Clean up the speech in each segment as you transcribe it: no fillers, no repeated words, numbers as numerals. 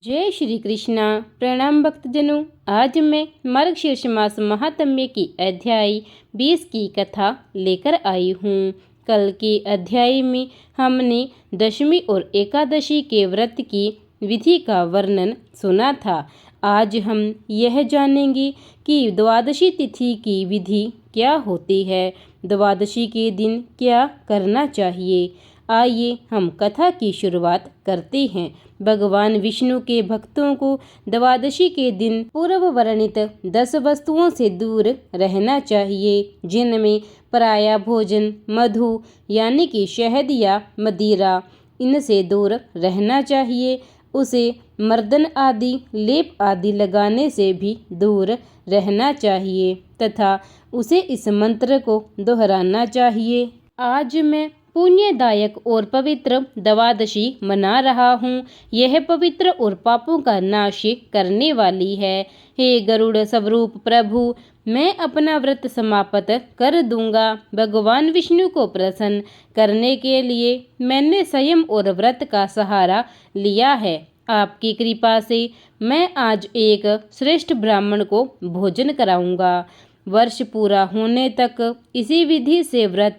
जय श्री कृष्णा। प्रणाम भक्तजनों। आज मैं मार्गशीर्ष मास महात्म्य की अध्याय 20 की कथा लेकर आई हूँ। कल के अध्याय में हमने दशमी और एकादशी के व्रत की विधि का वर्णन सुना था। आज हम यह जानेंगे कि द्वादशी तिथि की विधि क्या होती है, द्वादशी के दिन क्या करना चाहिए। आइए हम कथा की शुरुआत करते हैं। भगवान विष्णु के भक्तों को द्वादशी के दिन पूर्व वर्णित 10 वस्तुओं से दूर रहना चाहिए, जिनमें पराया भोजन, मधु यानी कि शहद या मदिरा, इनसे दूर रहना चाहिए। उसे मर्दन आदि लेप आदि लगाने से भी दूर रहना चाहिए तथा उसे इस मंत्र को दोहराना चाहिए। आज मैं पुण्यदायक और पवित्र द्वादशी मना रहा हूँ। यह पवित्र और पापों का नाश करने वाली है। हे गरुड़ स्वरूप प्रभु, मैं अपना व्रत समाप्त कर दूंगा। भगवान विष्णु को प्रसन्न करने के लिए मैंने संयम और व्रत का सहारा लिया है। आपकी कृपा से मैं आज एक श्रेष्ठ ब्राह्मण को भोजन कराऊंगा। वर्ष पूरा होने तक इसी विधि से व्रत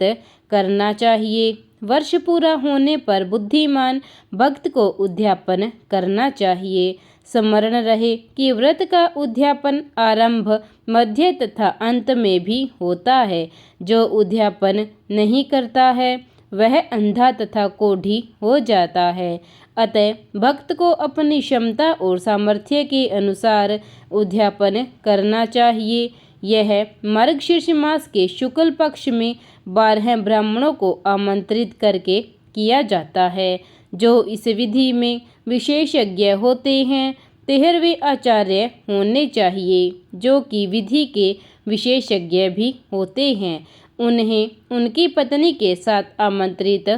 करना चाहिए। वर्ष पूरा होने पर बुद्धिमान भक्त को उद्यापन करना चाहिए। स्मरण रहे कि व्रत का उद्यापन आरंभ, मध्य तथा अंत में भी होता है। जो उद्यापन नहीं करता है वह अंधा तथा कोढ़ी हो जाता है। अतः भक्त को अपनी क्षमता और सामर्थ्य के अनुसार उद्यापन करना चाहिए। यह मार्गशीर्ष मास के शुक्ल पक्ष में 12 ब्राह्मणों को आमंत्रित करके किया जाता है, जो इस विधि में विशेषज्ञ होते हैं। 13वें आचार्य होने चाहिए, जो कि विधि के विशेषज्ञ भी होते हैं। उन्हें उनकी पत्नी के साथ आमंत्रित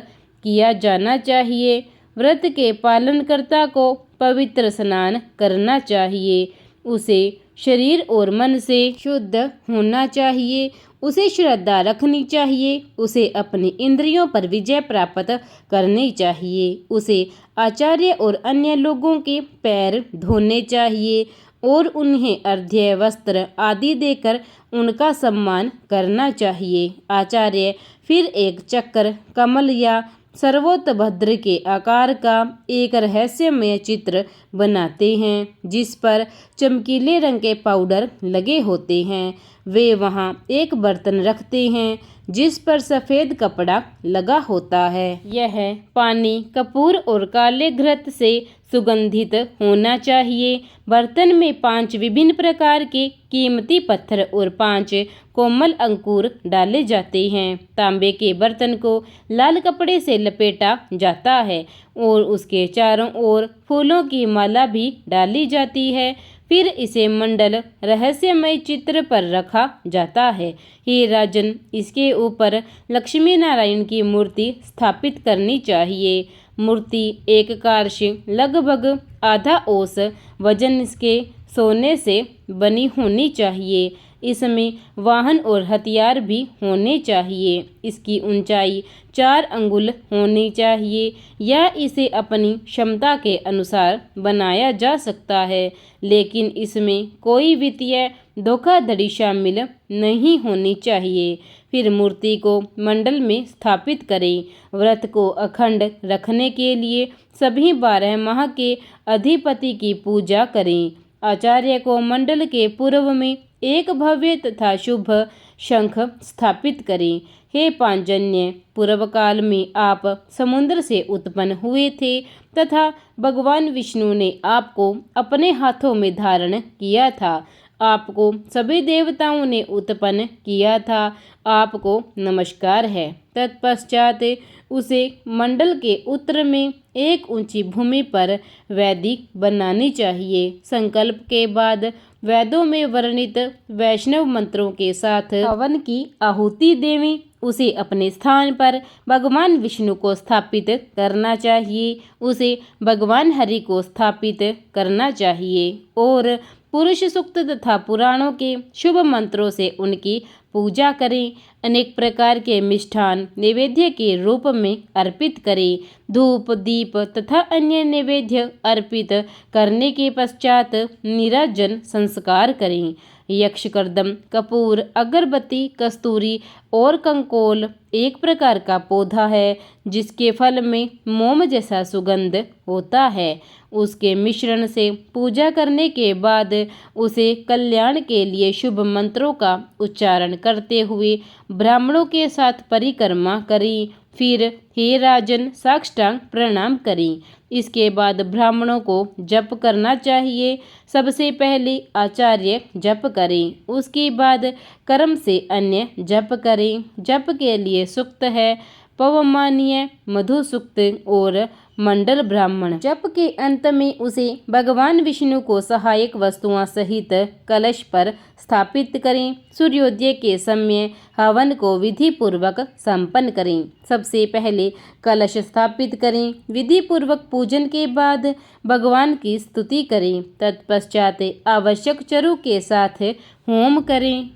किया जाना चाहिए। व्रत के पालनकर्ता को पवित्र स्नान करना चाहिए। उसे शरीर और मन से शुद्ध होना चाहिए। उसे श्रद्धा रखनी चाहिए। उसे अपनी इंद्रियों पर विजय प्राप्त करनी चाहिए। उसे आचार्य और अन्य लोगों के पैर धोने चाहिए और उन्हें अर्घ्य, वस्त्र आदि देकर उनका सम्मान करना चाहिए। आचार्य फिर एक चक्र, कमल या सर्वोत्तभद्र के आकार का एक रहस्यमय चित्र बनाते हैं, जिस पर चमकीले रंग के पाउडर लगे होते हैं। वे वहाँ एक बर्तन रखते हैं जिस पर सफ़ेद कपड़ा लगा होता है। यह पानी, कपूर और काले घृत से सुगंधित होना चाहिए। बर्तन में 5 विभिन्न प्रकार के कीमती पत्थर और 5 कोमल अंकुर डाले जाते हैं। तांबे के बर्तन को लाल कपड़े से लपेटा जाता है और उसके चारों ओर फूलों की माला भी डाली जाती है। फिर इसे मंडल रहस्यमय चित्र पर रखा जाता है। हे राजन, इसके ऊपर लक्ष्मी नारायण की मूर्ति स्थापित करनी चाहिए। मूर्ति एक कार्श लगभग आधा औस वजन के सोने से बनी होनी चाहिए। इसमें वाहन और हथियार भी होने चाहिए। इसकी ऊंचाई 4 अंगुल होनी चाहिए या इसे अपनी क्षमता के अनुसार बनाया जा सकता है, लेकिन इसमें कोई वित्तीय धोखाधड़ी शामिल नहीं होनी चाहिए। फिर मूर्ति को मंडल में स्थापित करें। व्रत को अखंड रखने के लिए सभी 12 माह के अधिपति की पूजा करें। आचार्य को मंडल के पूर्व में एक भव्य तथा शुभ शंख स्थापित करें। हे पांजन्य, पूर्व काल में आप समुद्र से उत्पन्न हुए थे तथा भगवान विष्णु ने आपको अपने हाथों में धारण किया था। आपको सभी देवताओं ने उत्पन्न किया था। आपको नमस्कार है। तत्पश्चात उसे मंडल के उत्तर में एक ऊंची भूमि पर वेदी बनानी चाहिए। संकल्प के बाद वेदों में वर्णित वैष्णव मंत्रों के साथ हवन की आहुति देवी। उसे अपने स्थान पर भगवान विष्णु को स्थापित करना चाहिए। उसे भगवान हरि को स्थापित करना चाहिए और पुरुष सूक्त तथा पुराणों के शुभ मंत्रों से उनकी पूजा करें। अनेक प्रकार के मिष्ठान नैवेद्य के रूप में अर्पित करें। धूप दीप तथा अन्य नैवेद्य अर्पित करने के पश्चात नीराजन संस्कार करें। यक्षकर्दम, कपूर, अगरबत्ती, कस्तूरी और कंकोल एक प्रकार का पौधा है जिसके फल में मोम जैसा सुगंध होता है। उसके मिश्रण से पूजा करने के बाद उसे कल्याण के लिए शुभ मंत्रों का उच्चारण करते हुए ब्राह्मणों के साथ परिक्रमा करें। फिर हे राजन साष्टांग प्रणाम करें। इसके बाद ब्राह्मणों को जप करना चाहिए। सबसे पहले आचार्य जप करें, उसके बाद कर्म से अन्य जप करें। जप के लिए सूक्त है पवमानीय, मधु सूक्त और मंडल ब्राह्मण। जप के अंत में उसे भगवान विष्णु को सहायक वस्तुओं सहित कलश पर स्थापित करें। सूर्योदय के समय हवन को विधि पूर्वक संपन्न करें। सबसे पहले कलश स्थापित करें। विधि पूर्वक पूजन के बाद भगवान की स्तुति करें। तत्पश्चात आवश्यक चरु के साथ होम करें।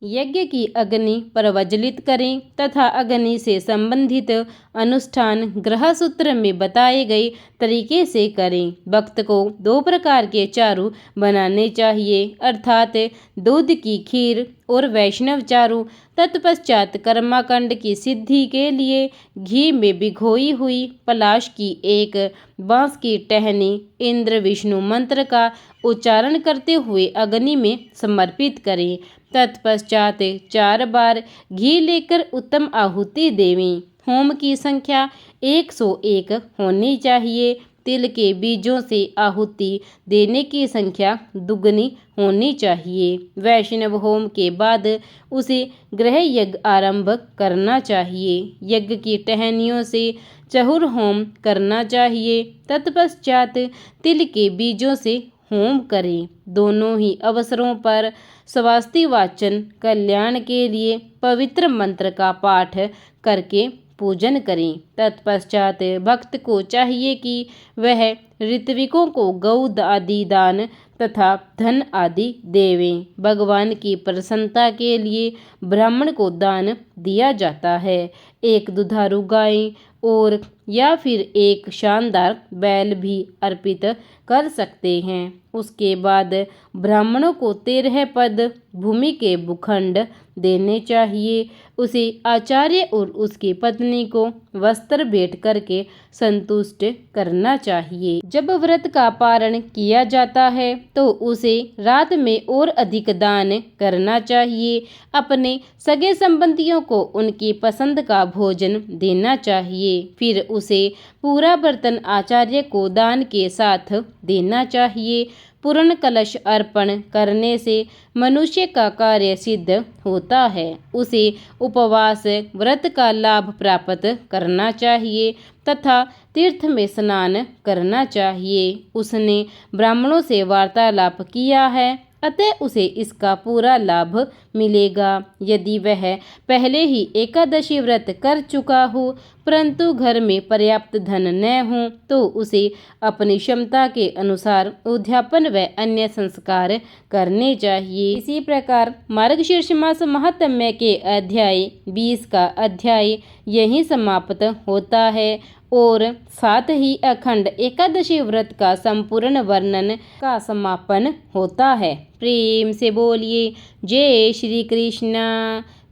यज्ञ की अग्नि प्रज्वलित करें तथा अग्नि से संबंधित अनुष्ठान गृह सूत्र में बताए गए तरीके से करें। भक्त को 2 प्रकार के चारू बनाने चाहिए, अर्थात दूध की खीर और वैष्णव चारू। तत्पश्चात कर्माकांड की सिद्धि के लिए घी में भिगोई हुई पलाश की एक बांस की टहनी इंद्र विष्णु मंत्र का उच्चारण करते हुए अग्नि में समर्पित करें। तत्पश्चात 4 बार घी लेकर उत्तम आहुति देवें। होम की संख्या 101 होनी चाहिए। तिल के बीजों से आहुति देने की संख्या दुगनी होनी चाहिए। वैष्णव होम के बाद उसे गृह यज्ञ आरंभ करना चाहिए। यज्ञ की टहनियों से चहुर होम करना चाहिए। तत्पश्चात तिल के बीजों से होम करें। दोनों ही अवसरों पर स्वास्ति वाचन कल्याण के लिए पवित्र मंत्र का पाठ करके पूजन करें। तत्पश्चात भक्त को चाहिए कि वह ऋत्विकों को गौ आदि दान तथा धन आदि देवें। भगवान की प्रसन्नता के लिए ब्राह्मण को दान दिया जाता है। एक दुधारू गाय और या फिर एक शानदार बैल भी अर्पित कर सकते हैं। उसके बाद ब्राह्मणों को 13 पद भूमि के भूखंड देने चाहिए। उसे आचार्य और उसकी पत्नी को वस्त्र भेंट करके संतुष्ट करना चाहिए। जब व्रत का पारण किया जाता है तो उसे रात में और अधिक दान करना चाहिए। अपने सगे संबंधियों को उनकी पसंद का भोजन देना चाहिए। फिर उसे पूरा बर्तन आचार्य को दान के साथ देना चाहिए। पूर्ण कलश अर्पण करने से मनुष्य का कार्य सिद्ध होता है। उसे उपवास व्रत का लाभ प्राप्त करना चाहिए तथा तीर्थ में स्नान करना चाहिए। उसने ब्राह्मणों से वार्तालाप किया है, अतः उसे इसका पूरा लाभ मिलेगा। यदि वह पहले ही एकादशी व्रत कर चुका हो परंतु घर में पर्याप्त धन न हो तो उसे अपनी क्षमता के अनुसार उद्यापन व अन्य संस्कार करने चाहिए। इसी प्रकार मार्गशीर्ष मास महात्म्य के अध्याय 20 का अध्याय यहीं समाप्त होता है और साथ ही अखंड एकादशी व्रत का संपूर्ण वर्णन का समापन होता है। प्रेम से बोलिए जय श्री कृष्ण।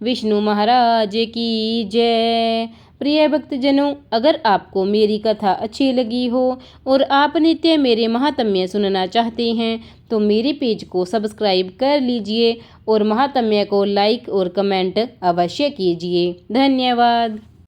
विष्णु महाराज की जय। प्रिय भक्तजनों, अगर आपको मेरी कथा अच्छी लगी हो और आप नित्य मेरे महात्म्य सुनना चाहते हैं तो मेरे पेज को सब्सक्राइब कर लीजिए और महात्म्य को लाइक और कमेंट अवश्य कीजिए। धन्यवाद।